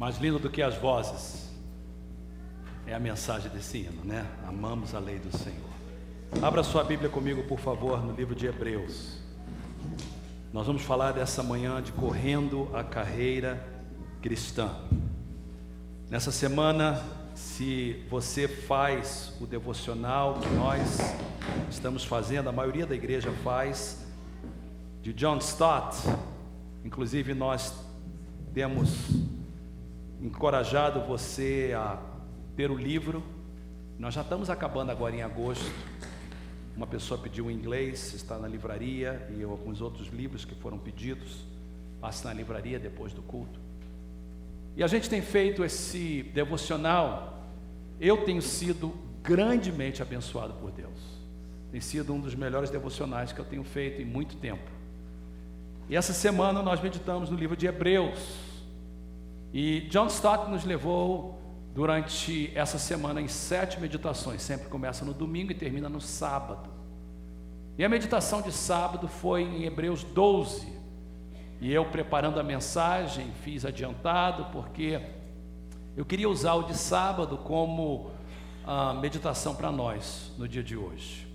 Mais lindo do que as vozes é a mensagem desse hino, né? Amamos a lei do Senhor. Abra sua Bíblia comigo, por favor, no livro de Hebreus. Nós vamos falar dessa manhã de correndo a carreira cristã. Nessa semana, se você faz o devocional que nós estamos fazendo, a maioria da igreja faz, de John Stott, inclusive nós temos encorajado você a ter o livro. Nós já estamos acabando agora em agosto. Uma pessoa pediu em inglês, está na livraria, e alguns outros livros que foram pedidos, passa na livraria depois do culto. E a gente tem feito esse devocional. Eu tenho sido grandemente abençoado por Deus. Tem sido um dos melhores devocionais que eu tenho feito em muito tempo. E essa semana nós meditamos no livro de Hebreus. E John Stott nos levou durante essa semana em 7 meditações. Sempre começa no domingo e termina no sábado. E a meditação de sábado foi em Hebreus 12. E eu, preparando a mensagem, fiz adiantado, porque eu queria usar o de sábado como meditação para nós no dia de hoje.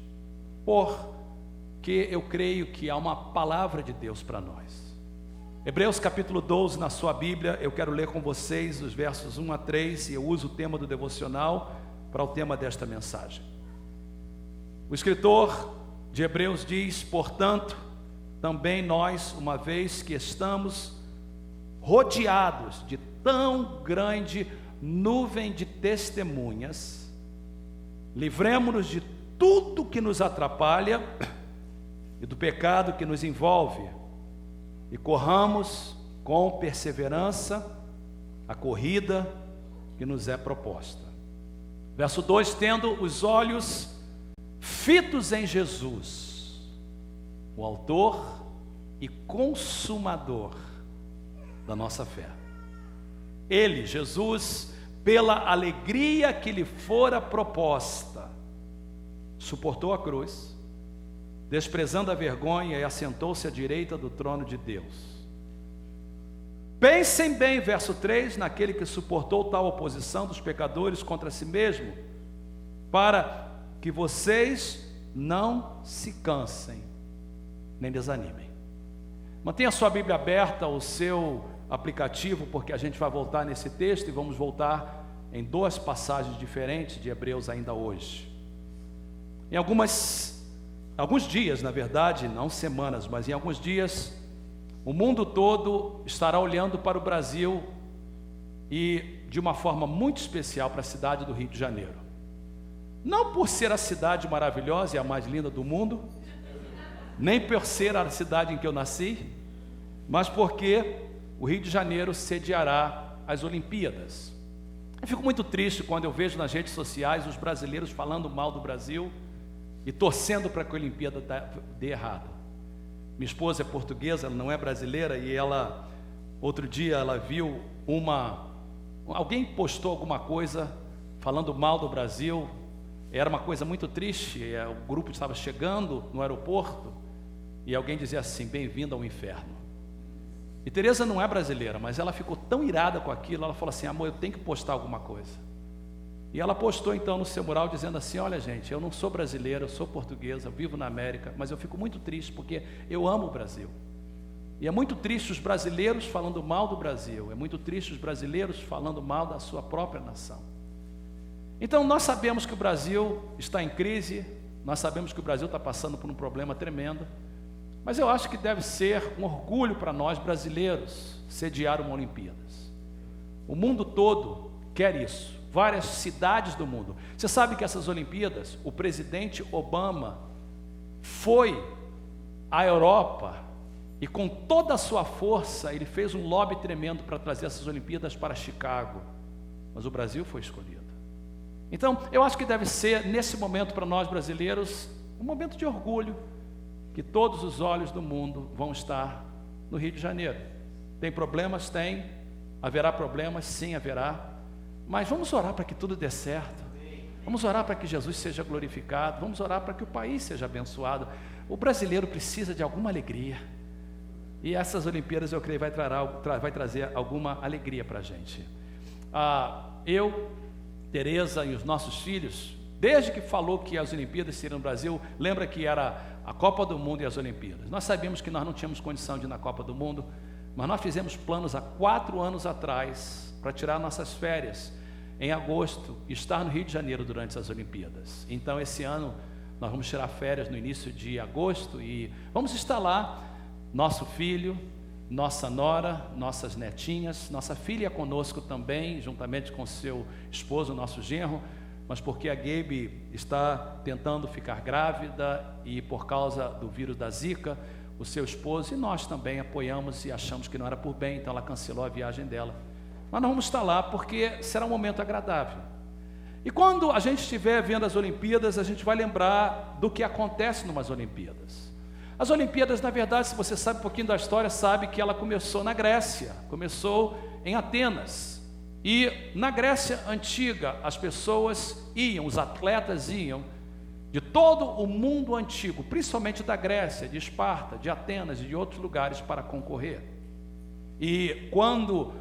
Porque eu creio que há uma palavra de Deus para nós. Hebreus capítulo 12 na sua Bíblia, eu quero ler com vocês os versos 1 a 3, e eu uso o tema do devocional para o tema desta mensagem. O escritor de Hebreus diz: portanto, também nós, uma vez que estamos rodeados de tão grande nuvem de testemunhas, livremo-nos de tudo que nos atrapalha e do pecado que nos envolve, e corramos com perseverança a corrida que nos é proposta. Verso 2: tendo os olhos fitos em Jesus, o autor e consumador da nossa fé. Ele, Jesus, pela alegria que lhe fora proposta, suportou a cruz, desprezando a vergonha, e assentou-se à direita do trono de Deus. Pensem bem, verso 3, naquele que suportou tal oposição dos pecadores contra si mesmo, para que vocês não se cansem, nem desanimem. Mantenha a sua Bíblia aberta, o seu aplicativo, porque a gente vai voltar nesse texto, e vamos voltar em 2 passagens diferentes de Hebreus ainda hoje. Em alguns dias, na verdade, não semanas, mas em alguns dias, o mundo todo estará olhando para o Brasil, e de uma forma muito especial para a cidade do Rio de Janeiro. Não por ser a cidade maravilhosa e a mais linda do mundo, nem por ser a cidade em que eu nasci, mas porque o Rio de Janeiro sediará as Olimpíadas. Eu fico muito triste quando eu vejo nas redes sociais os brasileiros falando mal do Brasil e torcendo para que a Olimpíada dê errado. Minha esposa é portuguesa, ela não é brasileira, e ela, outro dia, ela viu alguém postou alguma coisa falando mal do Brasil. Era uma coisa muito triste, o grupo estava chegando no aeroporto, e alguém dizia assim: bem-vindo ao inferno. E Tereza não é brasileira, mas ela ficou tão irada com aquilo, ela falou assim: amor, eu tenho que postar alguma coisa. E ela postou então no seu mural dizendo assim: olha gente, eu não sou brasileira, eu sou portuguesa, eu vivo na América, mas eu fico muito triste porque eu amo o Brasil. E é muito triste os brasileiros falando mal do Brasil, é muito triste os brasileiros falando mal da sua própria nação. Então nós sabemos que o Brasil está em crise, nós sabemos que o Brasil está passando por um problema tremendo, mas eu acho que deve ser um orgulho para nós brasileiros sediar uma Olimpíadas. O mundo todo quer isso. Várias cidades do mundo. Você sabe que essas Olimpíadas, o presidente Obama foi à Europa e com toda a sua força ele fez um lobby tremendo para trazer essas Olimpíadas para Chicago, mas o Brasil foi escolhido. Então eu acho que deve ser nesse momento para nós brasileiros um momento de orgulho, que todos os olhos do mundo vão estar no Rio de Janeiro. Tem problemas? Tem. Haverá problemas? Sim, haverá. Mas vamos orar para que tudo dê certo. Vamos orar para que Jesus seja glorificado. Vamos orar para que o país seja abençoado. O brasileiro precisa de alguma alegria. E essas Olimpíadas, eu creio, vai trazer alguma alegria para a gente. Eu, Tereza e os nossos filhos, desde que falou que as Olimpíadas seriam no Brasil, lembra que era a Copa do Mundo e as Olimpíadas. Nós sabíamos que nós não tínhamos condição de ir na Copa do Mundo, mas nós fizemos planos há 4 anos atrás para tirar nossas férias em agosto e estar no Rio de Janeiro durante as Olimpíadas. Então, esse ano, nós vamos tirar férias no início de agosto e vamos estar lá, nosso filho, nossa nora, nossas netinhas, nossa filha conosco também, juntamente com seu esposo, nosso genro, mas porque a Gabe está tentando ficar grávida e por causa do vírus da Zika, o seu esposo e nós também apoiamos e achamos que não era por bem, então ela cancelou a viagem dela. Mas nós vamos estar lá porque será um momento agradável. E quando a gente estiver vendo as Olimpíadas, a gente vai lembrar do que acontece numas Olimpíadas. As Olimpíadas, na verdade, se você sabe um pouquinho da história, sabe que ela começou na Grécia, começou em Atenas. E na Grécia antiga, as pessoas iam, os atletas iam de todo o mundo antigo, principalmente da Grécia, de Esparta, de Atenas e de outros lugares para concorrer. E quando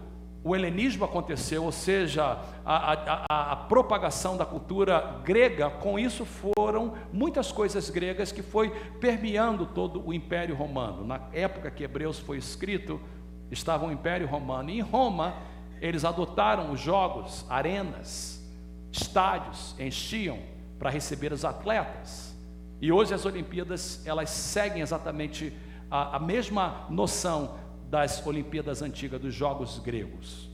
o helenismo aconteceu, ou seja, a propagação da cultura grega, com isso foram muitas coisas gregas que foi permeando todo o Império Romano. Na época que Hebreus foi escrito, estava o Império Romano, e em Roma eles adotaram os jogos, arenas, estádios, enchiam para receber os atletas. E hoje as Olimpíadas, elas seguem exatamente a mesma noção das Olimpíadas antigas, dos Jogos gregos.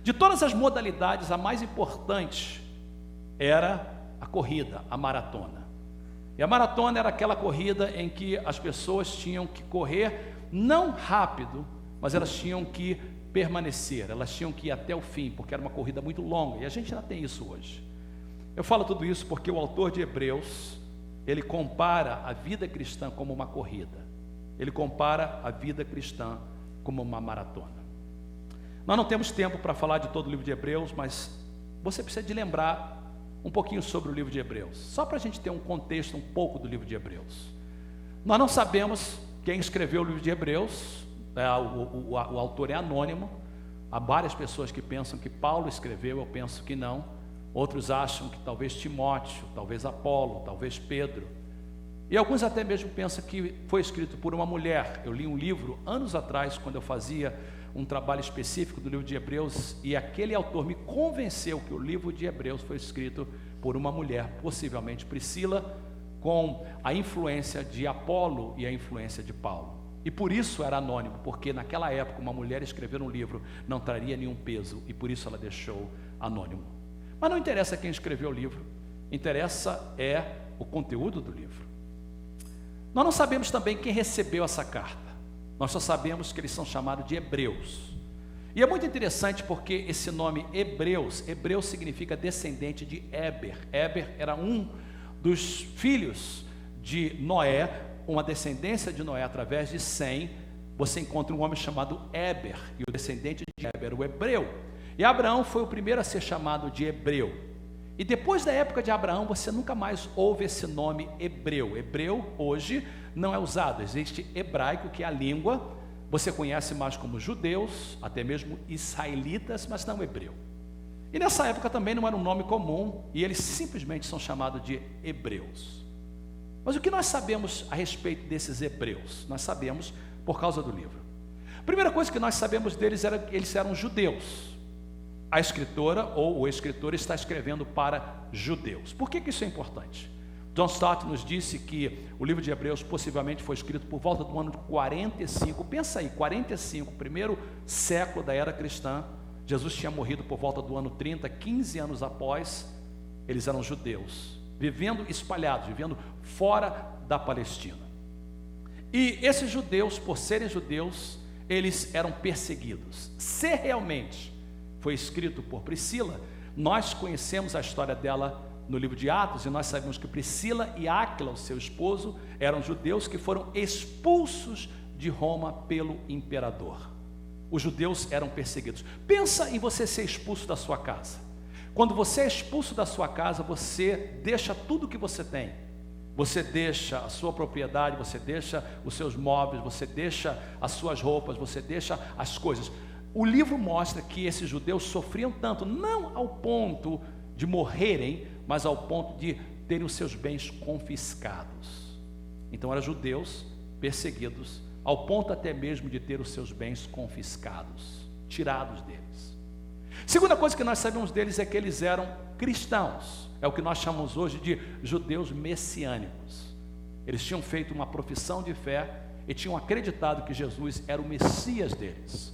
De todas as modalidades, a mais importante era a corrida, a maratona. E a maratona era aquela corrida em que as pessoas tinham que correr não rápido, mas elas tinham que permanecer, elas tinham que ir até o fim, porque era uma corrida muito longa, e a gente ainda tem isso hoje. Eu falo tudo isso porque o autor de Hebreus, ele compara a vida cristã como uma corrida. Ele compara a vida cristã como uma maratona. Nós não temos tempo para falar de todo o livro de Hebreus, mas você precisa de lembrar um pouquinho sobre o livro de Hebreus, só para a gente ter um contexto um pouco do livro de Hebreus. Nós não sabemos quem escreveu o livro de Hebreus, o autor é anônimo. Há várias pessoas que pensam que Paulo escreveu, eu penso que não. Outros acham que talvez Timóteo, talvez Apolo, talvez Pedro. E alguns até mesmo pensam que foi escrito por uma mulher. Eu li um livro anos atrás, quando eu fazia um trabalho específico do livro de Hebreus, e aquele autor me convenceu que o livro de Hebreus foi escrito por uma mulher, possivelmente Priscila, com a influência de Apolo e a influência de Paulo. E por isso era anônimo, porque naquela época uma mulher escrever um livro não traria nenhum peso, e por isso ela deixou anônimo. Mas não interessa quem escreveu o livro, interessa é o conteúdo do livro. Nós não sabemos também quem recebeu essa carta. Nós só sabemos que eles são chamados de hebreus. E é muito interessante porque esse nome Hebreus significa descendente de Éber. Éber era um dos filhos de Noé, uma descendência de Noé através de Sem. Você encontra um homem chamado Éber, e o descendente de Éber, o hebreu. E Abraão foi o primeiro a ser chamado de hebreu. E depois da época de Abraão, você nunca mais ouve esse nome hebreu. Hebreu hoje não é usado, existe hebraico, que é a língua, você conhece mais como judeus, até mesmo israelitas, mas não hebreu. E nessa época também não era um nome comum, e eles simplesmente são chamados de hebreus. Mas o que nós sabemos a respeito desses hebreus? Nós sabemos por causa do livro. A primeira coisa que nós sabemos deles era que eles eram judeus. A escritora ou o escritor está escrevendo para judeus. Por que isso é importante? John Stott nos disse que o livro de Hebreus possivelmente foi escrito por volta do ano 45. Pensa aí, 45, primeiro século da era cristã. Jesus tinha morrido por volta do ano 30, 15 anos após. Eles eram judeus, vivendo espalhados, vivendo fora da Palestina. E esses judeus, por serem judeus, eles eram perseguidos. Se realmente foi escrito por Priscila, nós conhecemos a história dela no livro de Atos, e nós sabemos que Priscila e Áquila, o seu esposo, eram judeus que foram expulsos de Roma pelo imperador. Os judeus eram perseguidos. Pensa em você ser expulso da sua casa. Quando você é expulso da sua casa, você deixa tudo que você tem. você deixa a sua propriedade, você deixa os seus móveis, você deixa as suas roupas, você deixa as coisas. O livro mostra que esses judeus sofriam tanto, não ao ponto de morrerem, mas ao ponto de terem os seus bens confiscados. Então eram judeus perseguidos, ao ponto até mesmo de ter os seus bens confiscados, tirados deles. Segunda coisa que nós sabemos deles é que eles eram cristãos. É o que nós chamamos hoje de judeus messiânicos. Eles tinham feito uma profissão de fé e tinham acreditado que Jesus era o Messias deles.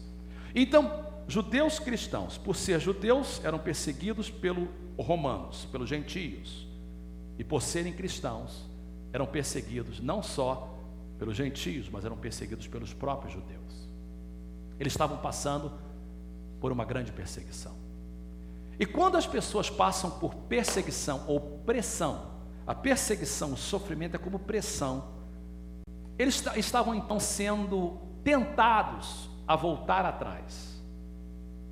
Então, judeus cristãos, por ser judeus, eram perseguidos pelos romanos, pelos gentios. E por serem cristãos, eram perseguidos não só pelos gentios, mas eram perseguidos pelos próprios judeus. Eles estavam passando por uma grande perseguição. E quando as pessoas passam por perseguição ou pressão, a perseguição, o sofrimento é como pressão. Eles estavam então sendo tentados a voltar atrás.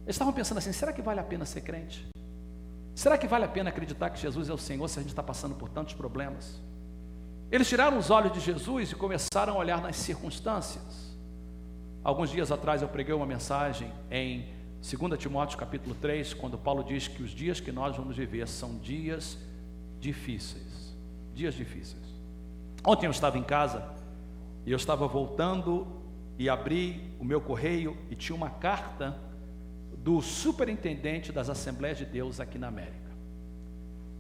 Eles estavam pensando assim: será que vale a pena ser crente? Será que vale a pena acreditar que Jesus é o Senhor se a gente está passando por tantos problemas? Eles tiraram os olhos de Jesus e começaram a olhar nas circunstâncias. Alguns dias atrás eu preguei uma mensagem em 2 Timóteo capítulo 3, quando Paulo diz que os dias que nós vamos viver são dias difíceis. Dias difíceis. Ontem eu estava em casa e eu estava voltando e abri o meu correio e tinha uma carta do superintendente das Assembleias de Deus aqui na América.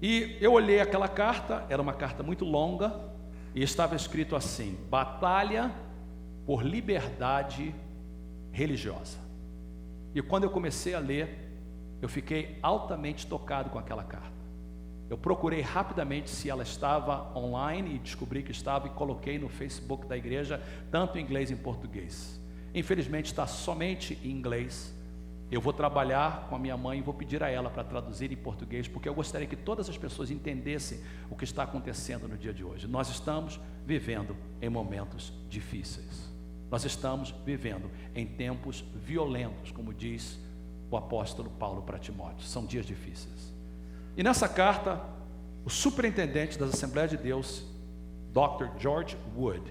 E eu olhei aquela carta, era uma carta muito longa, e estava escrito assim: batalha por liberdade religiosa. E quando eu comecei a ler, eu fiquei altamente tocado com aquela carta. Eu procurei rapidamente se ela estava online e descobri que estava e coloquei no Facebook da igreja, tanto em inglês e em português. Infelizmente está somente em inglês. Eu vou trabalhar com a minha mãe e vou pedir a ela para traduzir em português, porque eu gostaria que todas as pessoas entendessem o que está acontecendo no dia de hoje. Nós estamos vivendo em momentos difíceis. Nós estamos vivendo em tempos violentos, como diz o apóstolo Paulo para Timóteo. São dias difíceis. E nessa carta, o superintendente das Assembleias de Deus, Dr. George Wood,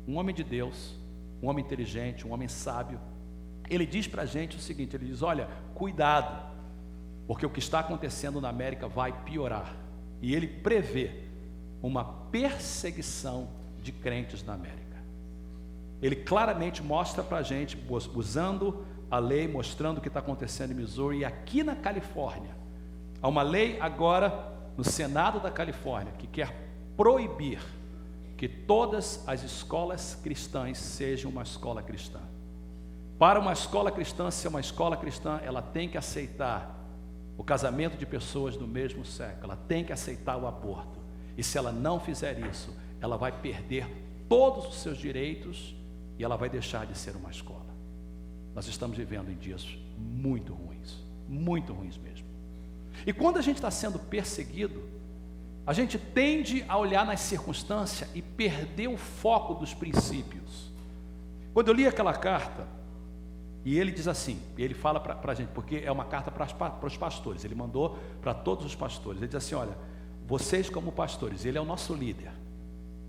um homem de Deus, um homem inteligente, um homem sábio, ele diz para a gente o seguinte: ele diz: olha, cuidado, porque o que está acontecendo na América vai piorar. E ele prevê uma perseguição de crentes na América. Ele claramente mostra para a gente, usando a lei, mostrando o que está acontecendo em Missouri e aqui na Califórnia. Há uma lei agora no Senado da Califórnia que quer proibir que todas as escolas cristãs sejam uma escola cristã. Para uma escola cristã ser uma escola cristã, ela tem que aceitar o casamento de pessoas do mesmo sexo, ela tem que aceitar o aborto. E se ela não fizer isso, ela vai perder todos os seus direitos e ela vai deixar de ser uma escola. Nós estamos vivendo em dias muito ruins mesmo. E quando a gente está sendo perseguido, a gente tende a olhar nas circunstâncias e perder o foco dos princípios. Quando eu li aquela carta, e ele diz assim, ele fala para a gente, porque é uma carta para os pastores, ele mandou para todos os pastores, ele diz assim: olha, vocês como pastores, ele é o nosso líder,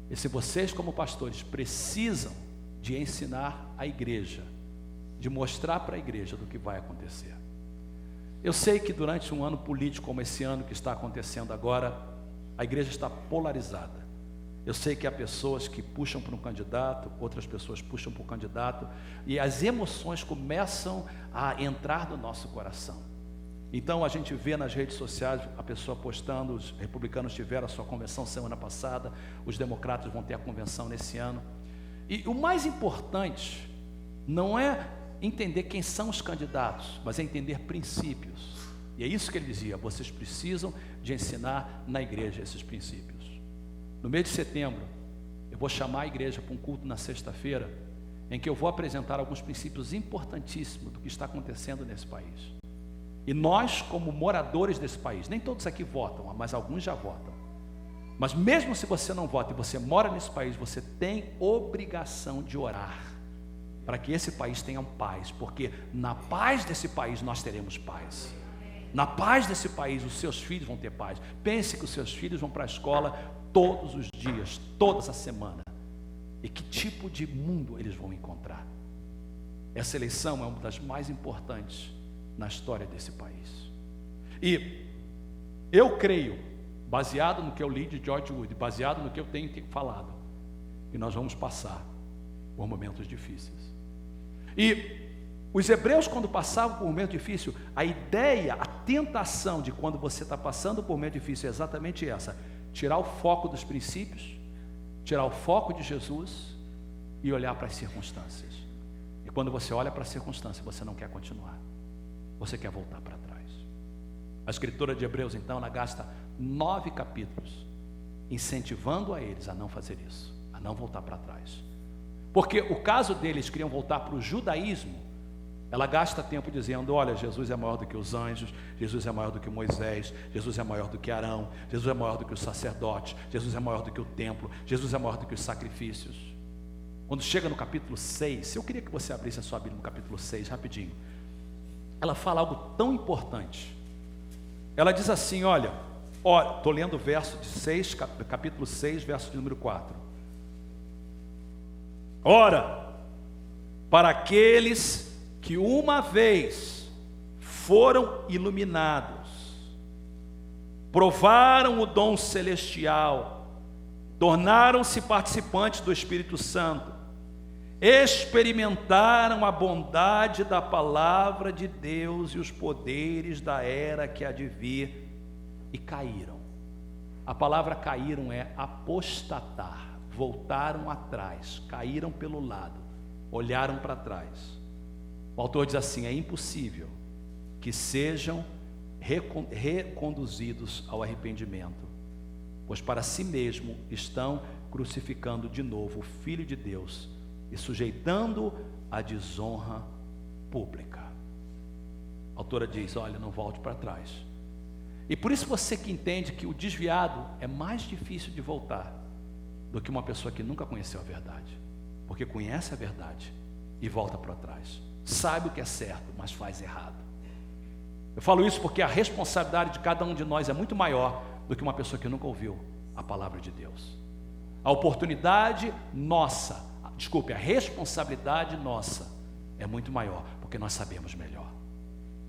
e se vocês como pastores precisam de ensinar a igreja, de mostrar para a igreja do que vai acontecer. Eu sei que durante um ano político como esse ano que está acontecendo agora, a igreja está polarizada. Eu sei que há pessoas que puxam para um candidato, outras pessoas puxam para o candidato, e as emoções começam a entrar no nosso coração. Então a gente vê nas redes sociais a pessoa postando: os republicanos tiveram a sua convenção semana passada, os democratas vão ter a convenção nesse ano. E o mais importante não é entender quem são os candidatos, mas é entender princípios. E é isso que ele dizia: vocês precisam de ensinar na igreja esses princípios. No mês de setembro, eu vou chamar a igreja para um culto na sexta-feira, em que eu vou apresentar alguns princípios importantíssimos do que está acontecendo nesse país. E nós, como moradores desse país, nem todos aqui votam, mas alguns já votam. Mas mesmo se você não vota e você mora nesse país, você tem obrigação de orar para que esse país tenha paz, porque na paz desse país nós teremos paz. Na paz desse país os seus filhos vão ter paz. Pense que os seus filhos vão para a escola todos os dias, toda essa semana. E que tipo de mundo eles vão encontrar? Essa eleição é uma das mais importantes na história desse país. E eu creio, baseado no que eu li de George Wood, baseado no que eu tenho falado, que nós vamos passar por momentos difíceis. E os hebreus, quando passavam por um momento difícil, a ideia, a tentação de quando você está passando por um momento difícil é exatamente essa: tirar o foco dos princípios, tirar o foco de Jesus e olhar para as circunstâncias. E quando você olha para a circunstância, você não quer continuar, você quer voltar para trás. A escritora de Hebreus, então, ela gasta 9 capítulos incentivando a eles a não fazer isso, a não voltar para trás. Porque o caso deles, queriam voltar para o judaísmo, ela gasta tempo dizendo: olha, Jesus é maior do que os anjos, Jesus é maior do que Moisés, Jesus é maior do que Arão, Jesus é maior do que os sacerdotes, Jesus é maior do que o templo, Jesus é maior do que os sacrifícios. Quando chega no capítulo 6, eu queria que você abrisse a sua Bíblia no capítulo 6, rapidinho. Ela fala algo tão importante. Ela diz assim, olha, estou lendo o verso de 6, capítulo 6, verso de número 4. Ora, para aqueles que uma vez foram iluminados, provaram o dom celestial, tornaram-se participantes do Espírito Santo, experimentaram a bondade da palavra de Deus e os poderes da era que há de vir, e caíram. A palavra caíram é apostatar. Voltaram atrás, caíram pelo lado, olharam para trás. O autor diz assim: é impossível que sejam reconduzidos ao arrependimento, pois para si mesmo estão crucificando de novo o Filho de Deus e sujeitando a desonra pública. A autora diz: olha, não volte para trás. E por isso você que entende que o desviado é mais difícil de voltar do que uma pessoa que nunca conheceu a verdade, porque conhece a verdade e volta para trás, sabe o que é certo, mas faz errado. Eu falo isso porque a responsabilidade de cada um de nós é muito maior do que uma pessoa que nunca ouviu a palavra de Deus. A oportunidade nossa, a responsabilidade nossa é muito maior, porque nós sabemos melhor.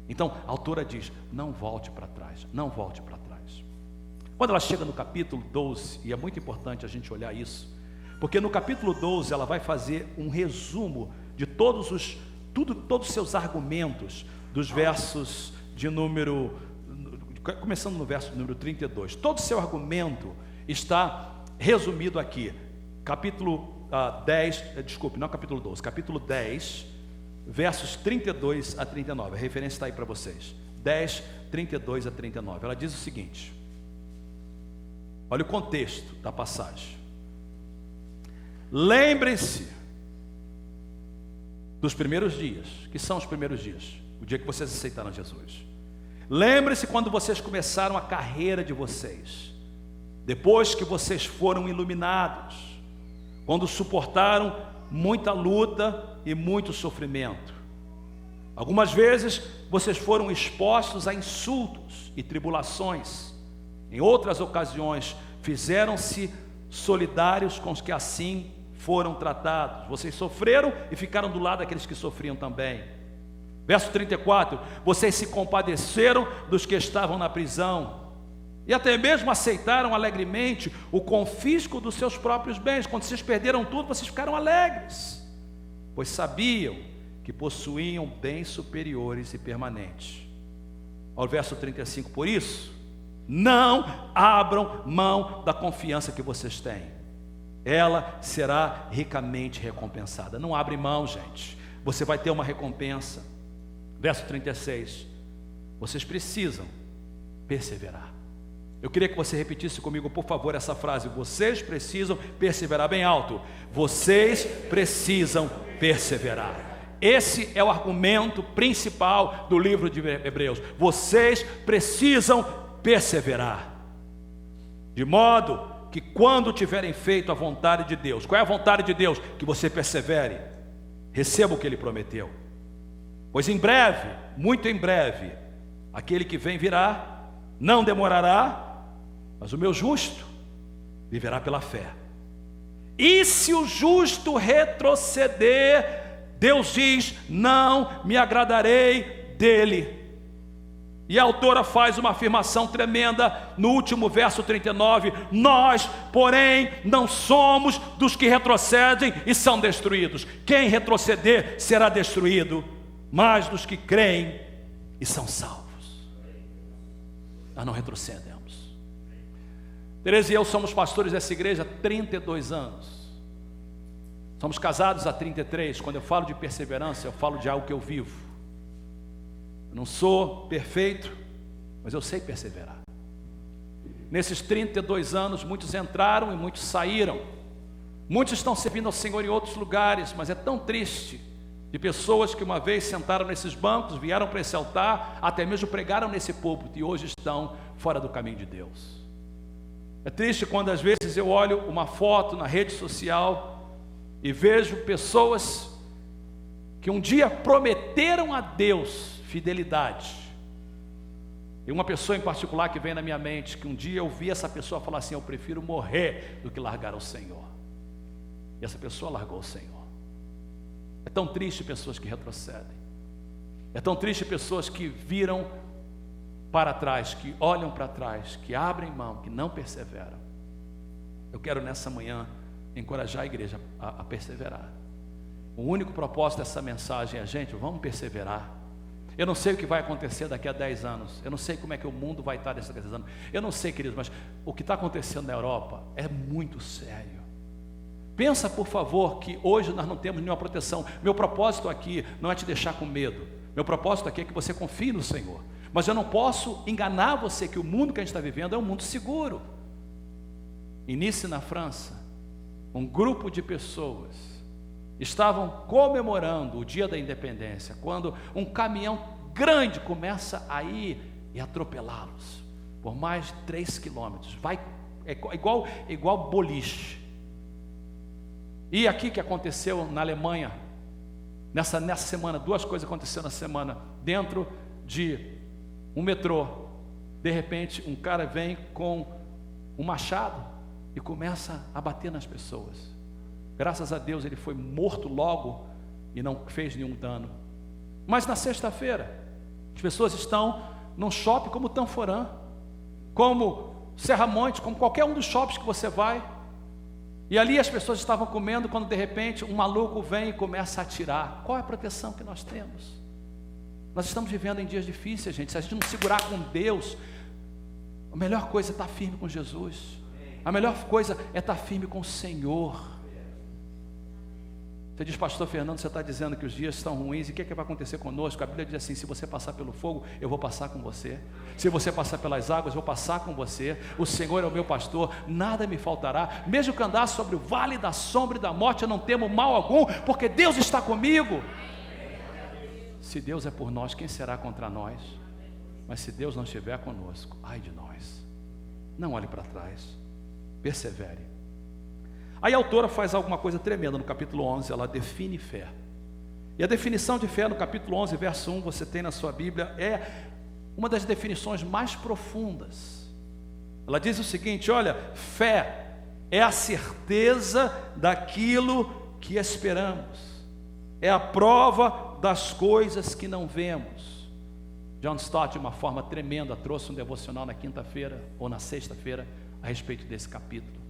Então a autora diz: não volte para trás, não volte para trás. Quando ela chega no capítulo 12, e é muito importante a gente olhar isso, porque no capítulo 12 ela vai fazer um resumo de todos os seus argumentos, dos versos de número, começando no verso número 32. Todo o seu argumento está resumido aqui, capítulo 10, versos 32 a 39, a referência está aí para vocês, 10, 32 a 39, ela diz o seguinte, olha o contexto da passagem: lembrem-se dos primeiros dias. Que são os primeiros dias? O dia que vocês aceitaram Jesus. Lembre-se quando vocês começaram a carreira de vocês, depois que vocês foram iluminados, quando suportaram muita luta e muito sofrimento. Algumas vezes vocês foram expostos a insultos e tribulações. Em outras ocasiões fizeram-se solidários com os que assim foram tratados. Vocês sofreram e ficaram do lado daqueles que sofriam também. Verso 34, vocês se compadeceram dos que estavam na prisão e até mesmo aceitaram alegremente o confisco dos seus próprios bens. Quando vocês perderam tudo, vocês ficaram alegres, pois sabiam que possuíam bens superiores e permanentes. Ao verso 35, por isso, não abram mão da confiança que vocês têm, ela será ricamente recompensada. Não abre mão, gente, você vai ter uma recompensa. Verso 36, vocês precisam perseverar. Eu queria que você repetisse comigo, por favor, essa frase: vocês precisam perseverar, bem alto. Vocês precisam perseverar. Esse é o argumento principal do livro de Hebreus. Vocês precisam perseverar, de modo que quando tiverem feito a vontade de Deus, qual é a vontade de Deus? Que você persevere, receba o que Ele prometeu. Pois em breve, muito em breve, aquele que vem virá, não demorará, mas o meu justo viverá pela fé. E se o justo retroceder, Deus diz: não me agradarei dele. E a autora faz uma afirmação tremenda no último verso 39: nós, porém, não somos dos que retrocedem e são destruídos. Quem retroceder será destruído, mas dos que creem e são salvos. Nós não retrocedemos. Tereza e eu somos pastores dessa igreja há 32 anos. Somos casados há 33. Quando eu falo de perseverança, eu falo de algo que eu vivo. Não sou perfeito, mas eu sei perseverar. Nesses 32 anos, muitos entraram e muitos saíram. Muitos estão servindo ao Senhor em outros lugares, mas é tão triste de pessoas que uma vez sentaram nesses bancos, vieram para esse altar, até mesmo pregaram nesse púlpito e hoje estão fora do caminho de Deus. É triste quando às vezes eu olho uma foto na rede social e vejo pessoas que um dia prometeram a Deus fidelidade. E uma pessoa em particular que vem na minha mente, que um dia eu vi essa pessoa falar assim: eu prefiro morrer do que largar o Senhor. E essa pessoa largou o Senhor. É tão triste pessoas que retrocedem. É tão triste pessoas que viram para trás, que olham para trás, que abrem mão, que não perseveram. Eu quero nessa manhã encorajar a igreja a perseverar. O único propósito dessa mensagem é: gente, vamos perseverar. Eu não sei o que vai acontecer daqui a 10 anos. Eu não sei como é que o mundo vai estar daqui a 10 anos. Eu não sei, queridos, mas o que está acontecendo na Europa é muito sério. Pensa, por favor, que hoje nós não temos nenhuma proteção. Meu propósito aqui não é te deixar com medo. Meu propósito aqui é que você confie no Senhor. Mas eu não posso enganar você que o mundo que a gente está vivendo é um mundo seguro. Em Nice, na França, um grupo de pessoas estavam comemorando o dia da independência, quando um caminhão grande começa a ir e atropelá-los por mais de 3 quilômetros. É igual boliche. E aqui que aconteceu na Alemanha, nessa semana, 2 coisas aconteceram na semana. Dentro de um metrô, de repente um cara vem com um machado e começa a bater nas pessoas. Graças a Deus ele foi morto logo e não fez nenhum dano. Mas na sexta-feira, as pessoas estão num shopping como Tanforã, como Serra Monte, como qualquer um dos shoppings que você vai. E ali as pessoas estavam comendo quando de repente um maluco vem e começa a atirar. Qual é a proteção que nós temos? Nós estamos vivendo em dias difíceis, gente. Se a gente não segurar com Deus, a melhor coisa é estar firme com Jesus. A melhor coisa é estar firme com o Senhor. Você diz: pastor Fernando, você está dizendo que os dias estão ruins, e o que vai acontecer conosco? A Bíblia diz assim: se você passar pelo fogo, eu vou passar com você. Se você passar pelas águas, eu vou passar com você. O Senhor é o meu pastor, nada me faltará. Mesmo que andar sobre o vale da sombra e da morte, eu não temo mal algum, porque Deus está comigo. Se Deus é por nós, quem será contra nós? Mas se Deus não estiver conosco, ai de nós. Não olhe para trás, persevere. Aí a autora faz alguma coisa tremenda no capítulo 11, ela define fé. E a definição de fé no capítulo 11, verso 1, você tem na sua Bíblia, é uma das definições mais profundas. Ela diz o seguinte: olha, fé é a certeza daquilo que esperamos, é a prova das coisas que não vemos. John Stott, de uma forma tremenda, trouxe um devocional na quinta-feira ou na sexta-feira a respeito desse capítulo.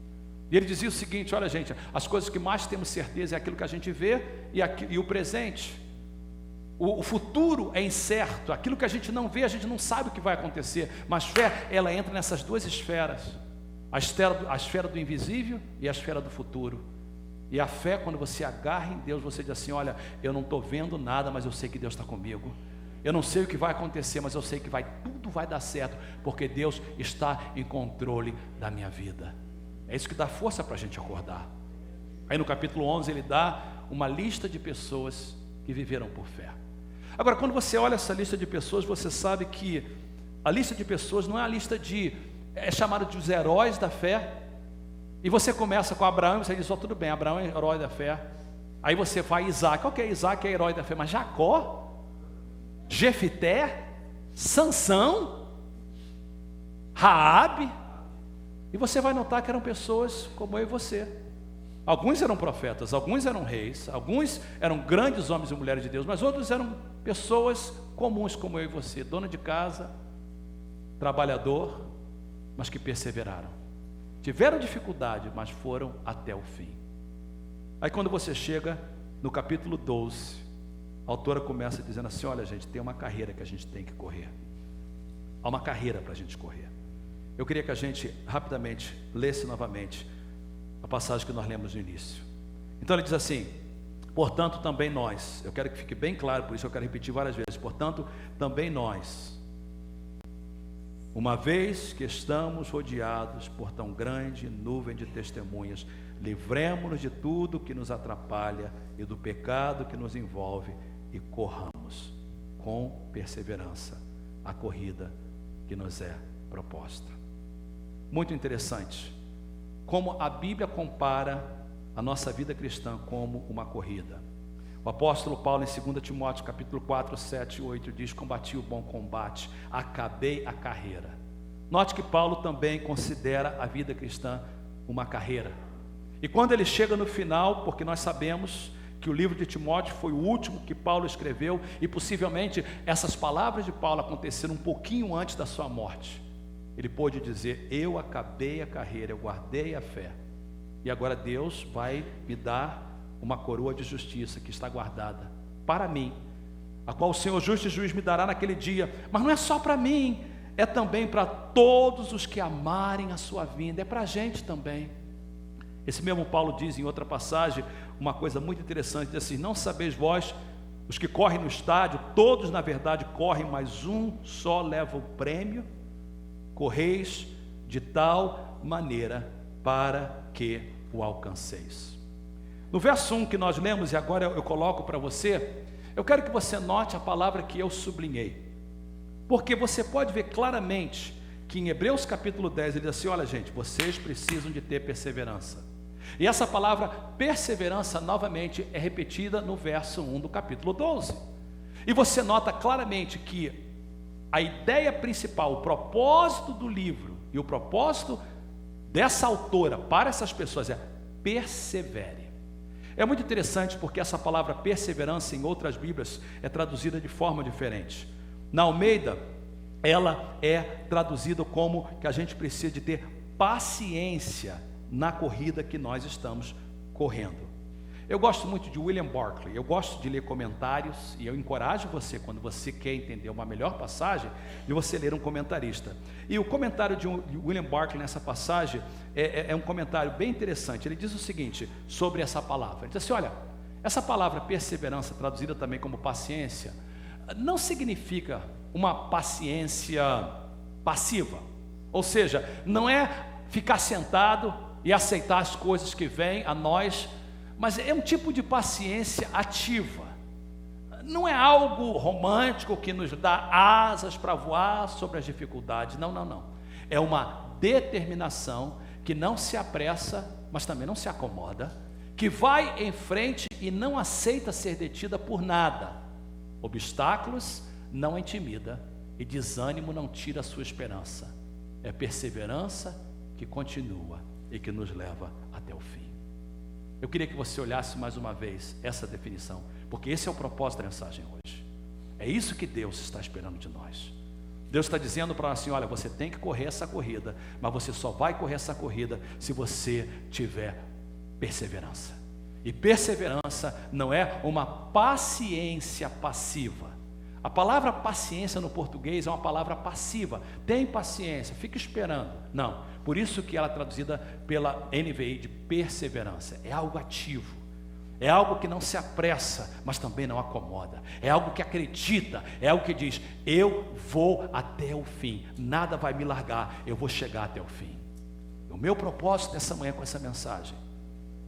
E ele dizia o seguinte: olha, gente, as coisas que mais temos certeza é aquilo que a gente vê e o presente. O futuro é incerto. Aquilo que a gente não vê, a gente não sabe o que vai acontecer. Mas fé, ela entra nessas 2 esferas: a esfera do invisível e a esfera do futuro. E a fé, quando você agarra em Deus, você diz assim: olha, eu não estou vendo nada, mas eu sei que Deus está comigo. Eu não sei o que vai acontecer, mas eu sei que tudo vai dar certo, porque Deus está em controle da minha vida. É isso que dá força para a gente acordar. Aí no capítulo 11 ele dá uma lista de pessoas que viveram por fé. Agora, quando você olha essa lista de pessoas, você sabe que a lista de pessoas não é a lista é chamada de os heróis da fé. E você começa com Abraão e você diz: tudo bem, Abraão é herói da fé. Aí você vai Isaac, ok, Isaac é herói da fé, mas Jacó, Jefité, Sansão, Raabe. E você vai notar que eram pessoas como eu e você. Alguns eram profetas, alguns eram reis, alguns eram grandes homens e mulheres de Deus, mas outros eram pessoas comuns como eu e você, dona de casa, trabalhador, mas que perseveraram. Tiveram dificuldade, mas foram até o fim. Aí quando você chega no capítulo 12, a autora começa dizendo assim: olha gente, tem uma carreira que a gente tem que correr. Há uma carreira para a gente correr. Eu queria que a gente rapidamente lesse novamente a passagem que nós lemos no início. Então ele diz assim: portanto também nós, eu quero que fique bem claro, por isso eu quero repetir várias vezes, portanto também nós, uma vez que estamos rodeados por tão grande nuvem de testemunhas, livremo-nos de tudo que nos atrapalha e do pecado que nos envolve e corramos com perseverança a corrida que nos é proposta. Muito interessante como a Bíblia compara a nossa vida cristã como uma corrida. O apóstolo Paulo em 2 Timóteo capítulo 4, 7 e 8 diz: combati o bom combate, acabei a carreira. Note que Paulo também considera a vida cristã uma carreira. E quando ele chega no final, porque nós sabemos que o livro de Timóteo foi o último que Paulo escreveu, e possivelmente essas palavras de Paulo aconteceram um pouquinho antes da sua morte, ele pôde dizer: eu acabei a carreira, eu guardei a fé, e agora Deus vai me dar uma coroa de justiça que está guardada para mim, a qual o Senhor justo e juiz me dará naquele dia. Mas não é só para mim, é também para todos os que amarem a sua vinda, é para a gente também. Esse mesmo Paulo diz em outra passagem uma coisa muito interessante, diz assim: não sabeis vós, os que correm no estádio, todos na verdade correm, mas um só leva o prêmio. Correis de tal maneira para que o alcanceis. No verso 1 que nós lemos, e agora eu coloco para você, eu quero que você note a palavra que eu sublinhei, porque você pode ver claramente que em Hebreus capítulo 10 ele diz assim: olha gente, vocês precisam de ter perseverança. E essa palavra perseverança novamente é repetida no verso 1 do capítulo 12. E você nota claramente que a ideia principal, o propósito do livro e o propósito dessa autora para essas pessoas é: persevere. É muito interessante porque essa palavra perseverança em outras Bíblias é traduzida de forma diferente. Na Almeida, ela é traduzida como que a gente precisa de ter paciência na corrida que nós estamos correndo. Eu gosto muito de William Barclay, eu gosto de ler comentários, e eu encorajo você, quando você quer entender uma melhor passagem, de você ler um comentarista. E o comentário de William Barclay nessa passagem é um comentário bem interessante. Ele diz o seguinte sobre essa palavra: ele diz assim: olha, essa palavra perseverança, traduzida também como paciência, não significa uma paciência passiva, ou seja, não é ficar sentado e aceitar as coisas que vêm a nós, mas é um tipo de paciência ativa. Não é algo romântico que nos dá asas para voar sobre as dificuldades. Não, não, não. É uma determinação que não se apressa, mas também não se acomoda, que vai em frente e não aceita ser detida por nada. Obstáculos não intimida e desânimo não tira a sua esperança. É perseverança que continua e que nos leva até o fim. Eu queria que você olhasse mais uma vez essa definição, porque esse é o propósito da mensagem hoje. É isso que Deus está esperando de nós. Deus está dizendo para nós assim: olha, você tem que correr essa corrida, mas você só vai correr essa corrida se você tiver perseverança. E perseverança não é uma paciência passiva. A palavra paciência no português é uma palavra passiva. Tem paciência, fica esperando. Não, por isso que ela é traduzida pela NVI de perseverança. É algo ativo, é algo que não se apressa, mas também não acomoda. É algo que acredita, é algo que diz: eu vou até o fim, nada vai me largar, eu vou chegar até o fim. O meu propósito nessa manhã com essa mensagem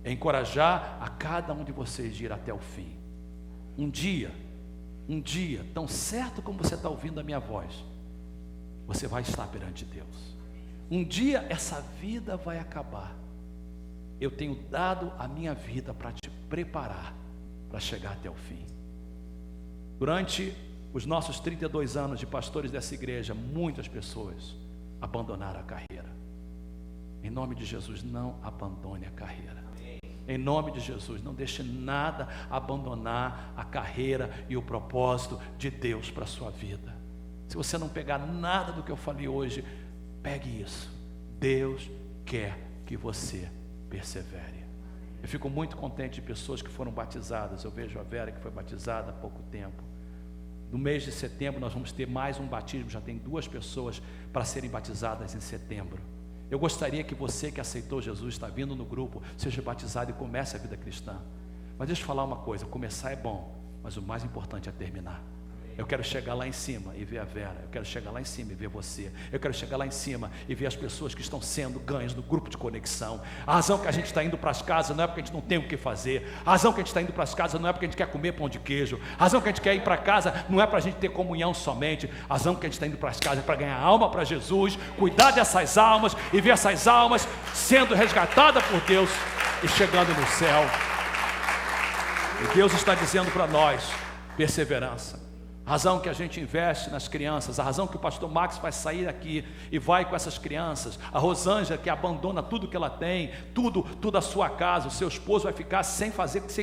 é encorajar a cada um de vocês de ir até o fim. Um dia, tão certo como você está ouvindo a minha voz, você vai estar perante Deus. Um dia essa vida vai acabar. Eu tenho dado a minha vida para te preparar para chegar até o fim. Durante os nossos 32 anos de pastores dessa igreja, muitas pessoas abandonaram a carreira. Em nome de Jesus, não abandone a carreira. Em nome de Jesus, não deixe nada abandonar a carreira e o propósito de Deus para a sua vida. Se você não pegar nada do que eu falei hoje, pegue isso. Deus quer que você persevere. Eu fico muito contente de pessoas que foram batizadas. Eu vejo a Vera que foi batizada há pouco tempo. No mês de setembro nós vamos ter mais um batismo. Já tem 2 pessoas para serem batizadas em setembro. Eu gostaria que você que aceitou Jesus, está vindo no grupo, seja batizado e comece a vida cristã. Mas deixa eu falar uma coisa, começar é bom, mas o mais importante é terminar. Eu quero chegar lá em cima e ver a Vera. Eu quero chegar lá em cima e ver você. Eu quero chegar lá em cima e ver as pessoas que estão sendo ganhas no grupo de conexão. A razão que a gente está indo para as casas não é porque a gente não tem o que fazer. A razão que a gente está indo para as casas não é porque a gente quer comer pão de queijo. A razão que a gente quer ir para casa não é para a gente ter comunhão somente. A razão que a gente está indo para as casas é para ganhar alma para Jesus, cuidar dessas almas e ver essas almas sendo resgatadas por Deus e chegando no céu. E Deus está dizendo para nós, perseverança. A razão que a gente investe nas crianças, a razão que o pastor Max vai sair aqui e vai com essas crianças, a Rosângela que abandona tudo que ela tem, tudo a sua casa, o seu esposo vai ficar sem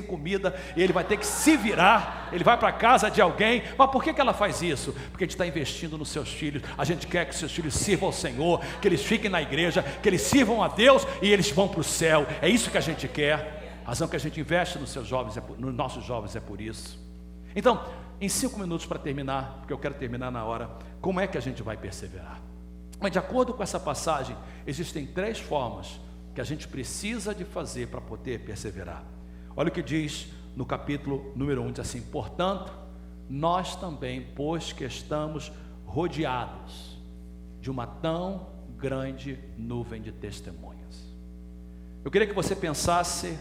comida, e ele vai ter que se virar, ele vai para a casa de alguém. Mas por que ela faz isso? Porque a gente está investindo nos seus filhos, a gente quer que seus filhos sirvam ao Senhor, que eles fiquem na igreja, que eles sirvam a Deus e eles vão para o céu. É isso que a gente quer. A razão que a gente investe nos nossos jovens é por isso. Então, em 5 minutos para terminar, porque eu quero terminar na hora, como é que a gente vai perseverar? Mas de acordo com essa passagem, existem 3 formas que a gente precisa de fazer para poder perseverar. Olha o que diz no capítulo número 1, diz assim: portanto, nós também, pois que estamos rodeados de uma tão grande nuvem de testemunhas. Eu queria que você pensasse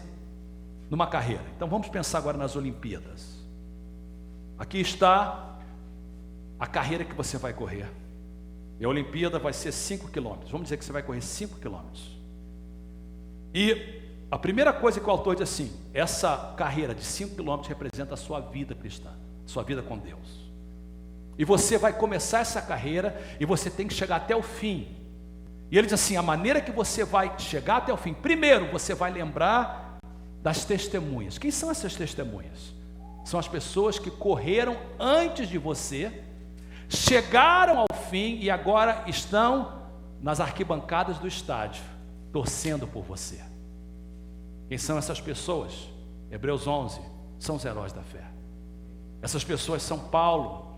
numa carreira. Então vamos pensar agora nas Olimpíadas. Aqui está a carreira que você vai correr. E a Olimpíada vai ser 5 quilômetros. Vamos dizer que você vai correr 5 quilômetros. E a primeira coisa que o autor diz assim: essa carreira de 5 quilômetros representa a sua vida cristã, sua vida com Deus. E você vai começar essa carreira e você tem que chegar até o fim. E ele diz assim: a maneira que você vai chegar até o fim, primeiro você vai lembrar das testemunhas. Quem são essas testemunhas? São as pessoas que correram antes de você, chegaram ao fim e agora estão nas arquibancadas do estádio, torcendo por você. Quem são essas pessoas? Hebreus 11, são os heróis da fé. Essas pessoas são Paulo,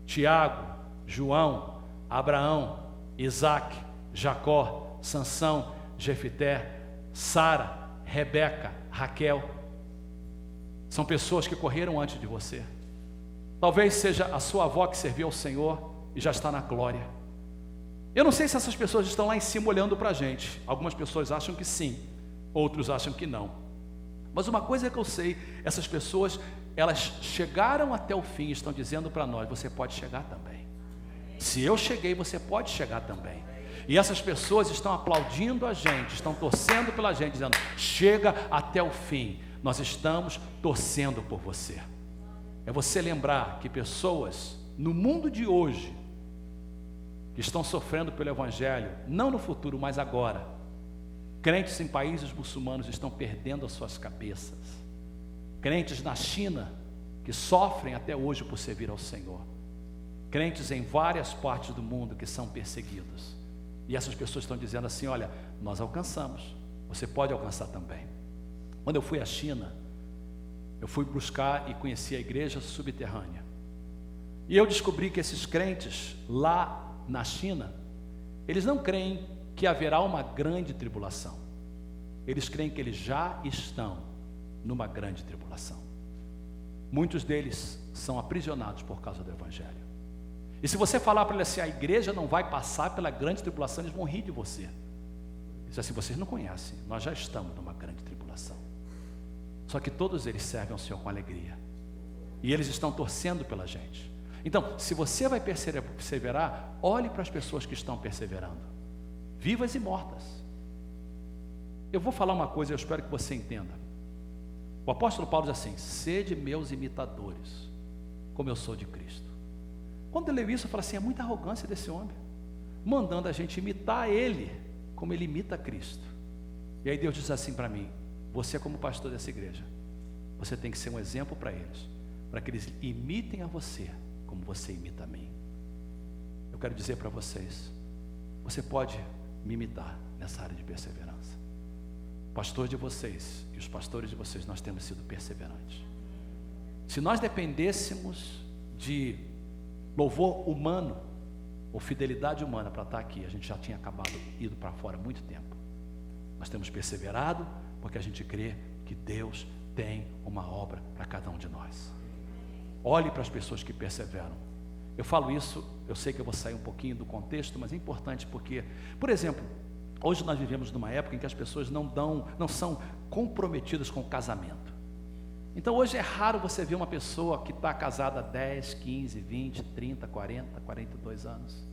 Tiago, João, Abraão, Isaac, Jacó, Sansão, Jefité, Sara, Rebeca, Raquel. São pessoas que correram antes de você. Talvez seja a sua avó que serviu ao Senhor e já está na glória. Eu não sei se essas pessoas estão lá em cima olhando para a gente. Algumas pessoas acham que sim, outros acham que não. Mas uma coisa que eu sei, essas pessoas, elas chegaram até o fim e estão dizendo para nós: você pode chegar também. Se eu cheguei, você pode chegar também. E essas pessoas estão aplaudindo a gente, estão torcendo pela gente, dizendo: chega até o fim. Nós estamos torcendo por você. É você lembrar que pessoas no mundo de hoje que estão sofrendo pelo Evangelho, não no futuro, mas agora, crentes em países muçulmanos estão perdendo as suas cabeças. Crentes na China que sofrem até hoje por servir ao Senhor. Crentes em várias partes do mundo que são perseguidos. E essas pessoas estão dizendo assim: olha, nós alcançamos, você pode alcançar também. Quando eu fui à China, eu fui buscar e conheci a igreja subterrânea. E eu descobri que esses crentes lá na China, eles não creem que haverá uma grande tribulação. Eles creem que eles já estão numa grande tribulação. Muitos deles são aprisionados por causa do Evangelho. E se você falar para eles assim: a igreja não vai passar pela grande tribulação, eles vão rir de você. Diz assim: vocês não conhecem, nós já estamos numa grande tribulação. Só que todos eles servem ao Senhor com alegria. E eles estão torcendo pela gente. Então, se você vai perseverar, olhe para as pessoas que estão perseverando, vivas e mortas. Eu vou falar uma coisa, eu espero que você entenda. O apóstolo Paulo diz assim: sede meus imitadores, como eu sou de Cristo. Quando eu leio isso, eu falo assim: é muita arrogância desse homem, mandando a gente imitar ele, como ele imita Cristo. E aí Deus diz assim para mim: você como pastor dessa igreja, você tem que ser um exemplo para eles, para que eles imitem a você como você imita a mim. Eu quero dizer para vocês, você pode me imitar nessa área de perseverança. O pastor de vocês e os pastores de vocês, nós temos sido perseverantes. Se nós dependêssemos de louvor humano ou fidelidade humana para estar aqui, a gente já tinha acabado, ido para fora há muito tempo. Nós temos perseverado porque a gente crê que Deus tem uma obra para cada um de nós. Olhe para as pessoas que perseveram. Eu falo isso, eu sei que eu vou sair um pouquinho do contexto, mas é importante porque, por exemplo, hoje nós vivemos numa época em que as pessoas não são comprometidas com o casamento. Então hoje é raro você ver uma pessoa que está casada há 10, 15, 20, 30, 40, 42 anos.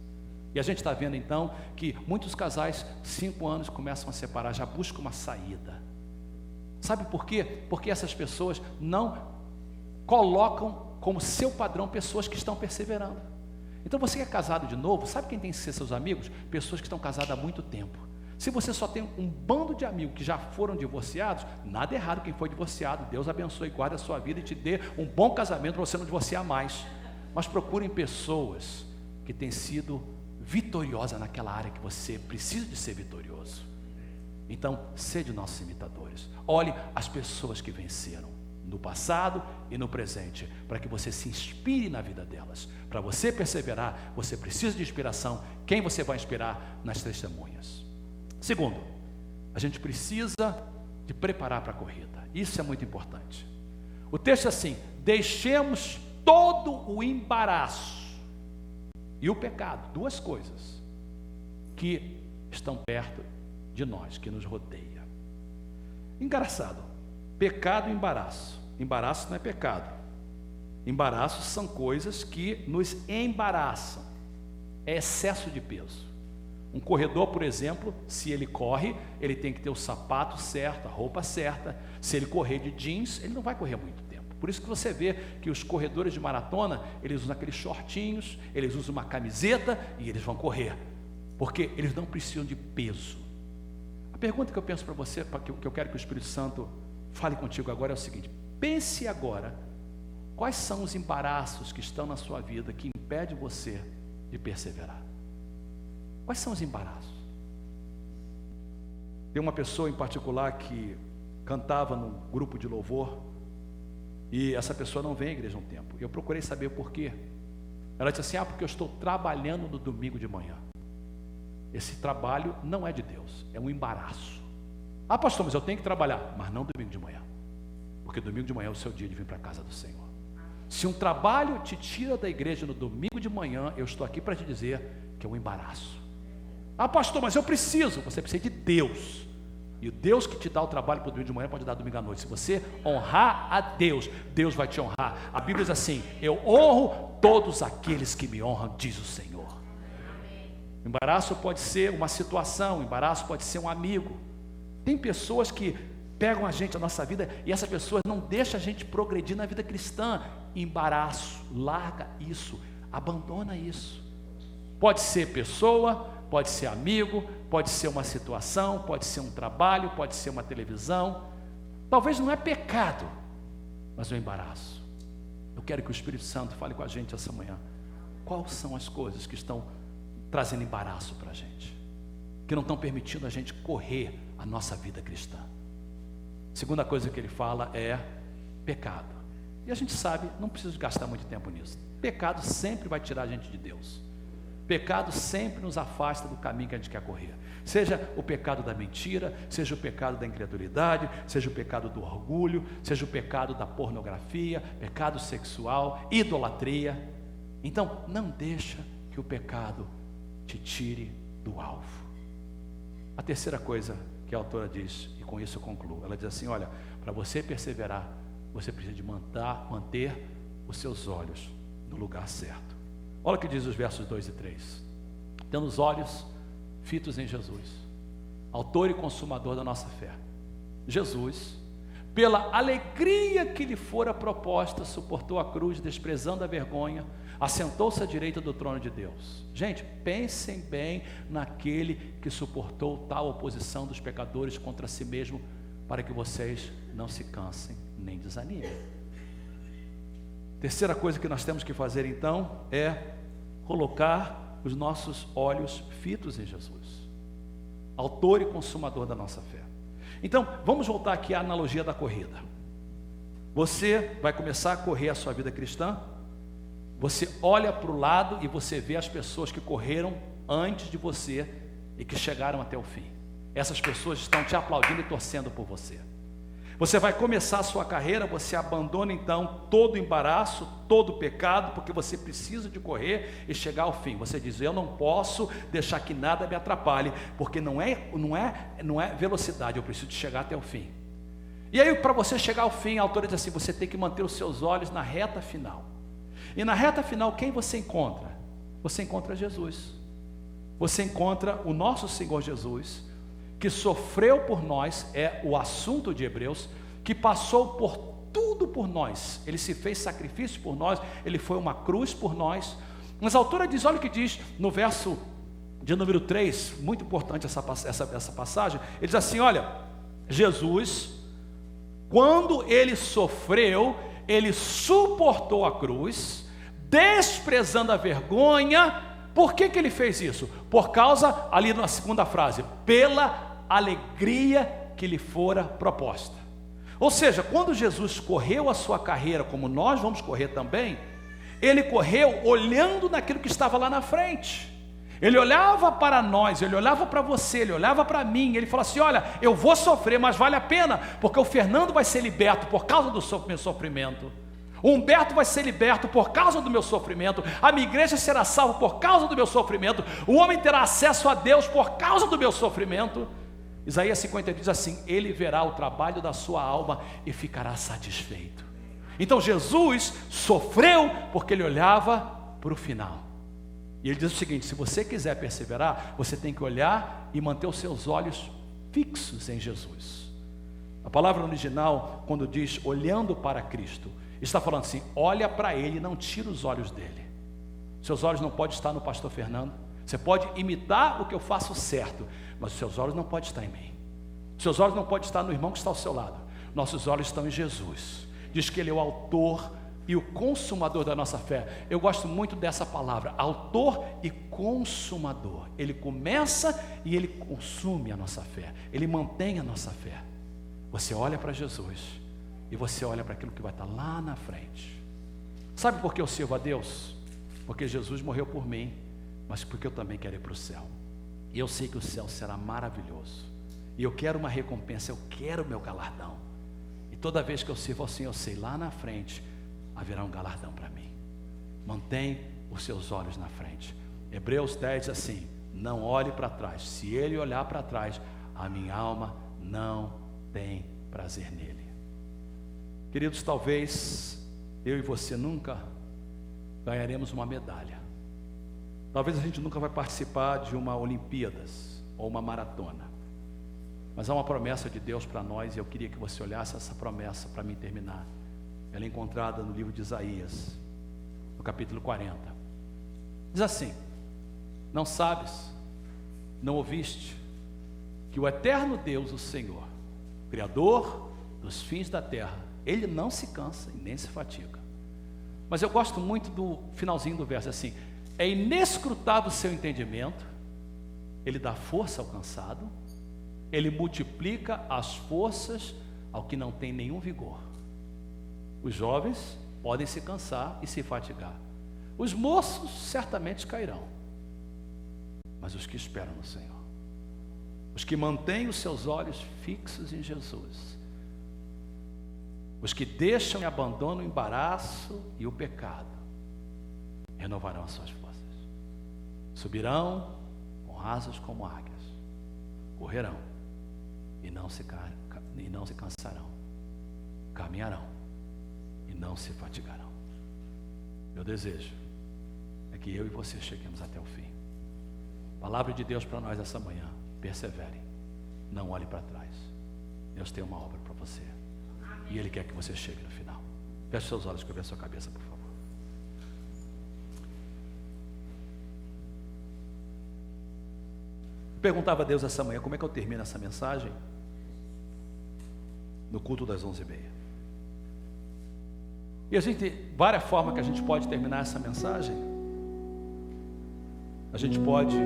E a gente está vendo então que muitos casais, 5 anos, começam a separar, já buscam uma saída. Sabe por quê? Porque essas pessoas não colocam como seu padrão pessoas que estão perseverando. Então você que é casado de novo, sabe quem tem que ser seus amigos? Pessoas que estão casadas há muito tempo. Se você só tem um bando de amigos que já foram divorciados, nada errado quem foi divorciado. Deus abençoe e guarde a sua vida e te dê um bom casamento para você não divorciar mais. Mas procurem pessoas que têm sido vitoriosas naquela área que você precisa de ser vitorioso. Então, sede nossos imitadores. Olhe as pessoas que venceram no passado e no presente, para que você se inspire na vida delas. Para você perseverar, você precisa de inspiração. Quem você vai inspirar? Nas testemunhas. Segundo, a gente precisa de preparar para a corrida. Isso é muito importante. O texto é assim: deixemos todo o embaraço e o pecado, duas coisas que estão perto de nós, que nos rodeia. Engraçado, pecado e embaraço. Embaraço não é pecado. Embaraços são coisas que nos embaraçam. É excesso de peso. Um corredor, por exemplo, se ele corre, ele tem que ter o sapato certo, a roupa certa. Se ele correr de jeans, ele não vai correr muito tempo. Por isso que você vê que os corredores de maratona, eles usam aqueles shortinhos, eles usam uma camiseta e eles vão correr, porque eles não precisam de peso. A pergunta que eu penso para você, que eu quero que o Espírito Santo fale contigo agora é o seguinte: pense agora, quais são os embaraços que estão na sua vida que impedem você de perseverar? Quais são os embaraços? Tem uma pessoa em particular que cantava num grupo de louvor, e essa pessoa não vem à igreja há um tempo. Eu procurei saber por quê. Ela disse assim: porque eu estou trabalhando no domingo de manhã. Esse trabalho não é de Deus, é um embaraço. Pastor, mas eu tenho que trabalhar. Mas não domingo de manhã, porque domingo de manhã é o seu dia de vir para a casa do Senhor. Se um trabalho te tira da igreja no domingo de manhã, eu estou aqui para te dizer que é um embaraço. Pastor, mas eu preciso. Você precisa de Deus. E o Deus que te dá o trabalho para o domingo de manhã pode dar domingo à noite. Se você honrar a Deus, Deus vai te honrar. A Bíblia diz assim: eu honro todos aqueles que me honram, diz o Senhor. O embaraço pode ser uma situação, o embaraço pode ser um amigo. Tem pessoas que pegam a gente, a nossa vida, e essas pessoas não deixam a gente progredir na vida cristã. Embaraço, larga isso, abandona isso. Pode ser pessoa, pode ser amigo, pode ser uma situação, pode ser um trabalho, pode ser uma televisão. Talvez não é pecado, mas é um embaraço. Eu quero que o Espírito Santo fale com a gente essa manhã. Quais são as coisas que estão trazendo embaraço para a gente, que não estão permitindo a gente correr a nossa vida cristã? Segunda coisa que ele fala é pecado. E a gente sabe, não precisa gastar muito tempo nisso. Pecado sempre vai tirar a gente de Deus. Pecado sempre nos afasta do caminho que a gente quer correr. Seja o pecado da mentira, seja o pecado da incredulidade, seja o pecado do orgulho, seja o pecado da pornografia, pecado sexual, idolatria. Então, não deixa que o pecado te tire do alvo. A terceira coisa que a autora diz, e com isso eu concluo, ela diz assim: olha, para você perseverar, você precisa de manter os seus olhos no lugar certo. Olha o que diz os versos 2 e 3. Tendo os olhos fitos em Jesus, autor e consumador da nossa fé. Jesus pela alegria que lhe fora proposta, suportou a cruz, desprezando a vergonha, assentou-se à direita do trono de Deus. Gente, pensem bem naquele que suportou tal oposição dos pecadores contra si mesmo, para que vocês não se cansem nem desanimem. Terceira coisa que nós temos que fazer então é colocar os nossos olhos fitos em Jesus, autor e consumador da nossa fé. Então, vamos voltar aqui à analogia da corrida. Você vai começar a correr a sua vida cristã, você olha para o lado e você vê as pessoas que correram antes de você e que chegaram até o fim. Essas pessoas estão te aplaudindo e torcendo por você. Você vai começar a sua carreira, você abandona então todo o embaraço, todo o pecado, porque você precisa de correr e chegar ao fim. Você diz: eu não posso deixar que nada me atrapalhe, porque não é velocidade, eu preciso de chegar até o fim. E aí, para você chegar ao fim, a autora diz assim: você tem que manter os seus olhos na reta final. E na reta final, quem você encontra? Você encontra Jesus. Você encontra o nosso Senhor Jesus, que sofreu por nós, é o assunto de Hebreus, que passou por tudo por nós. Ele se fez sacrifício por nós, ele foi uma cruz por nós. Mas a autora diz, olha o que diz no verso de número 3, muito importante essa passagem. Ele diz assim: olha, Jesus, quando ele sofreu, ele suportou a cruz, desprezando a vergonha. Por que ele fez isso? Por causa, ali na segunda frase, pela alegria que lhe fora proposta. Ou seja, quando Jesus correu a sua carreira, como nós vamos correr também, ele correu olhando naquilo que estava lá na frente. Ele olhava para nós, ele olhava para você, ele olhava para mim, ele falava assim: olha, eu vou sofrer, mas vale a pena, porque o Fernando vai ser liberto por causa do meu sofrimento. O Humberto vai ser liberto por causa do meu sofrimento. A minha igreja será salva por causa do meu sofrimento. O homem terá acesso a Deus por causa do meu sofrimento. Isaías 50 diz assim: ele verá o trabalho da sua alma e ficará satisfeito. Então Jesus sofreu porque ele olhava para o final. E ele diz o seguinte: se você quiser perseverar, você tem que olhar e manter os seus olhos fixos em Jesus. A palavra original, quando diz olhando para Cristo, está falando assim: olha para Ele e não tira os olhos dele. Seus olhos não podem estar no pastor Fernando. Você pode imitar o que eu faço certo, mas os seus olhos não podem estar em mim. Os seus olhos não podem estar no irmão que está ao seu lado. Nossos olhos estão em Jesus. Diz que Ele é o autor e o consumador da nossa fé. Eu gosto muito dessa palavra, autor e consumador. Ele começa e Ele consume a nossa fé. Ele mantém a nossa fé. Você olha para Jesus e você olha para aquilo que vai estar lá na frente. Sabe por que eu sirvo a Deus? Porque Jesus morreu por mim, mas porque eu também quero ir para o céu. E eu sei que o céu será maravilhoso. E eu quero uma recompensa, eu quero o meu galardão. E toda vez que eu sirvo ao Senhor, eu sei, lá na frente haverá um galardão para mim. Mantém os seus olhos na frente. Hebreus 10 diz assim: não olhe para trás. Se ele olhar para trás, a minha alma não tem prazer nele. Queridos, talvez eu e você nunca ganharemos uma medalha. Talvez a gente nunca vai participar de uma Olimpíadas ou uma maratona. Mas há uma promessa de Deus para nós, e eu queria que você olhasse essa promessa para mim terminar. Ela é encontrada no livro de Isaías, no capítulo 40. Diz assim: não sabes, não ouviste, que o eterno Deus, o Senhor, Criador dos fins da terra, Ele não se cansa e nem se fatiga. Mas eu gosto muito do finalzinho do verso, assim: é inescrutável o seu entendimento, Ele dá força ao cansado, Ele multiplica as forças ao que não tem nenhum vigor. Os jovens podem se cansar e se fatigar, os moços certamente cairão, mas os que esperam no Senhor, os que mantêm os seus olhos fixos em Jesus, os que deixam e abandonam o embaraço e o pecado, renovarão as suas forças, subirão com asas como águias, correrão e não se cansarão, caminharão e não se fatigarão. Meu desejo é que eu e você cheguemos até o fim. Palavra de Deus para nós essa manhã: persevere, não olhe para trás. Deus tem uma obra para você. E Ele quer que você chegue no final. Feche seus olhos, cobre a sua cabeça, por favor. Perguntava a Deus essa manhã, como é que eu termino essa mensagem? No culto das 11h30. E a gente tem várias formas que a gente pode terminar essa mensagem. A gente pode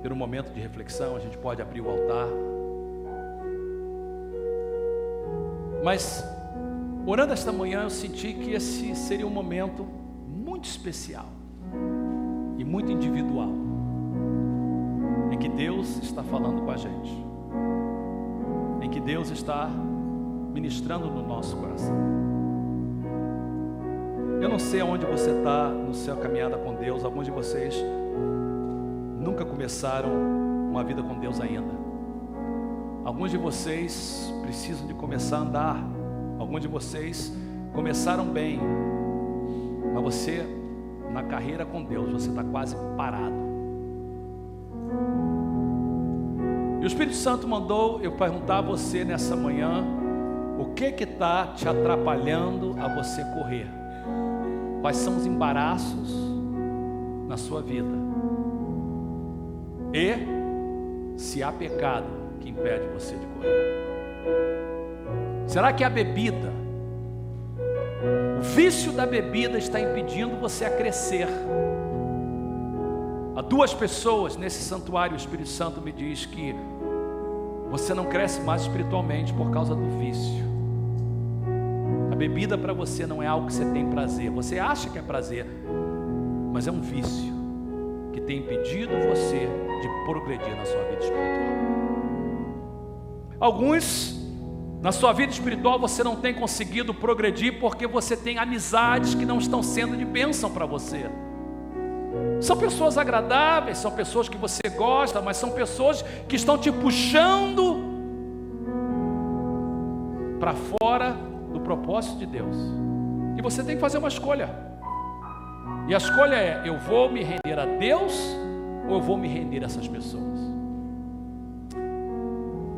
ter um momento de reflexão, a gente pode abrir o altar. Mas, orando esta manhã, eu senti que esse seria um momento muito especial e muito individual, em que Deus está falando com a gente, em que Deus está ministrando no nosso coração. Eu não sei aonde você está no seu caminhada com Deus. Alguns de vocês nunca começaram uma vida com Deus ainda. Alguns de vocês precisam de começar a andar. Alguns de vocês começaram bem, mas você, na carreira com Deus, você está quase parado. E o Espírito Santo mandou eu perguntar a você nessa manhã, o que está te atrapalhando a você correr? Quais são os embaraços na sua vida? E se há pecado que impede você de correr? Será que a bebida, o vício da bebida está impedindo você a crescer? Há duas pessoas nesse santuário, o Espírito Santo me diz que você não cresce mais espiritualmente por causa do vício. A bebida para você não é algo que você tem prazer. Você acha que é prazer, mas é um vício que tem impedido você de progredir na sua vida espiritual. Alguns, na sua vida espiritual, você não tem conseguido progredir porque você tem amizades que não estão sendo de bênção para você. São pessoas agradáveis, são pessoas que você gosta, mas são pessoas que estão te puxando para fora do propósito de Deus. E você tem que fazer uma escolha. E a escolha é: eu vou me render a Deus ou eu vou me render a essas pessoas?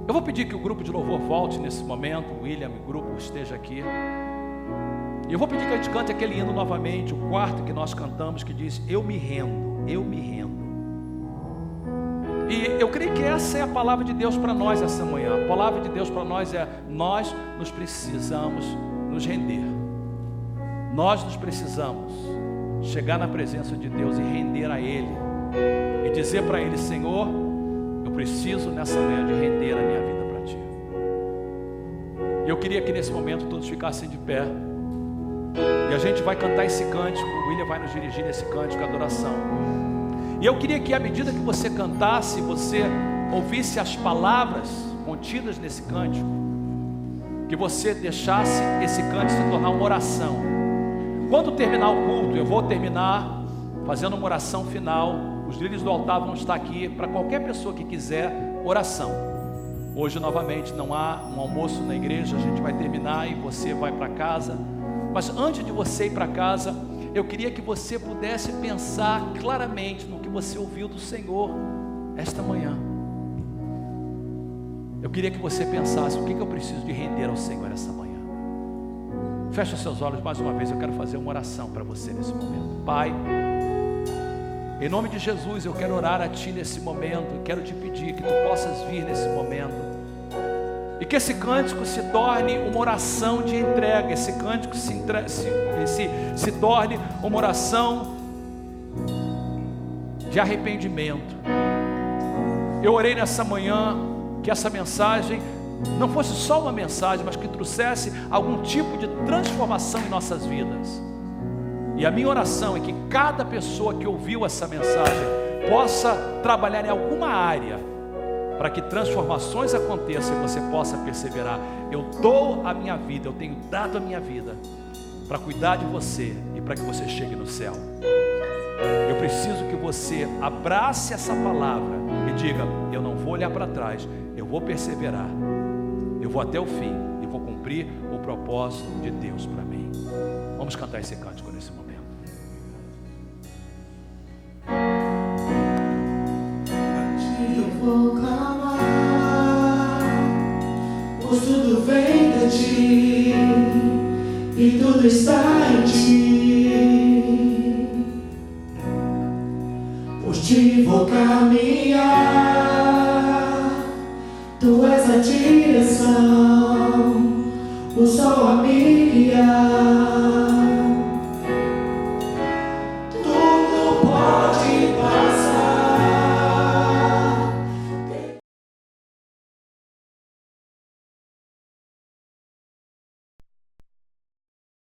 Eu vou pedir que o grupo de louvor volte nesse momento. O William e o grupo esteja aqui. E eu vou pedir que a gente cante aquele hino novamente, o quarto que nós cantamos, que diz: eu me rendo, eu me rendo. E eu creio que essa é a palavra de Deus para nós essa manhã. A palavra de Deus para nós é: nós nos precisamos nos render. Nós nos precisamos chegar na presença de Deus e render a Ele. E dizer para Ele: Senhor, eu preciso nessa manhã de render a minha vida para Ti. E eu queria que nesse momento todos ficassem de pé. E a gente vai cantar esse cântico. O William vai nos dirigir nesse cântico, adoração. E eu queria que à medida que você cantasse, você ouvisse as palavras contidas nesse cântico, que você deixasse esse cântico se tornar uma oração. Quando terminar o culto, eu vou terminar fazendo uma oração final. Os líderes do altar vão estar aqui para qualquer pessoa que quiser oração. Hoje novamente não há um almoço na igreja, a gente vai terminar e você vai para casa. Mas antes de você ir para casa, eu queria que você pudesse pensar claramente no que você ouviu do Senhor esta manhã. Eu queria que você pensasse: o que eu preciso de render ao Senhor essa manhã? Feche os seus olhos mais uma vez, eu quero fazer uma oração para você nesse momento. Pai, em nome de Jesus, eu quero orar a Ti nesse momento. Eu quero te pedir que Tu possas vir nesse momento e que esse cântico se torne uma oração de entrega. Esse cântico se torne uma oração de arrependimento. Eu orei nessa manhã que essa mensagem não fosse só uma mensagem, mas que trouxesse algum tipo de transformação em nossas vidas. E a minha oração é que cada pessoa que ouviu essa mensagem possa trabalhar em alguma área para que transformações aconteçam e você possa perseverar. Eu dou a minha vida, eu tenho dado a minha vida para cuidar de você e para que você chegue no céu. Eu preciso que você abrace essa palavra e diga: eu não vou olhar para trás, eu vou perseverar, eu vou até o fim e vou cumprir o propósito de Deus para mim. Vamos cantar esse cântico nesse momento. Eu vou clamar, pois tudo vem de ti, e tudo está em ti. Por ti vou caminhar, tu és a direção.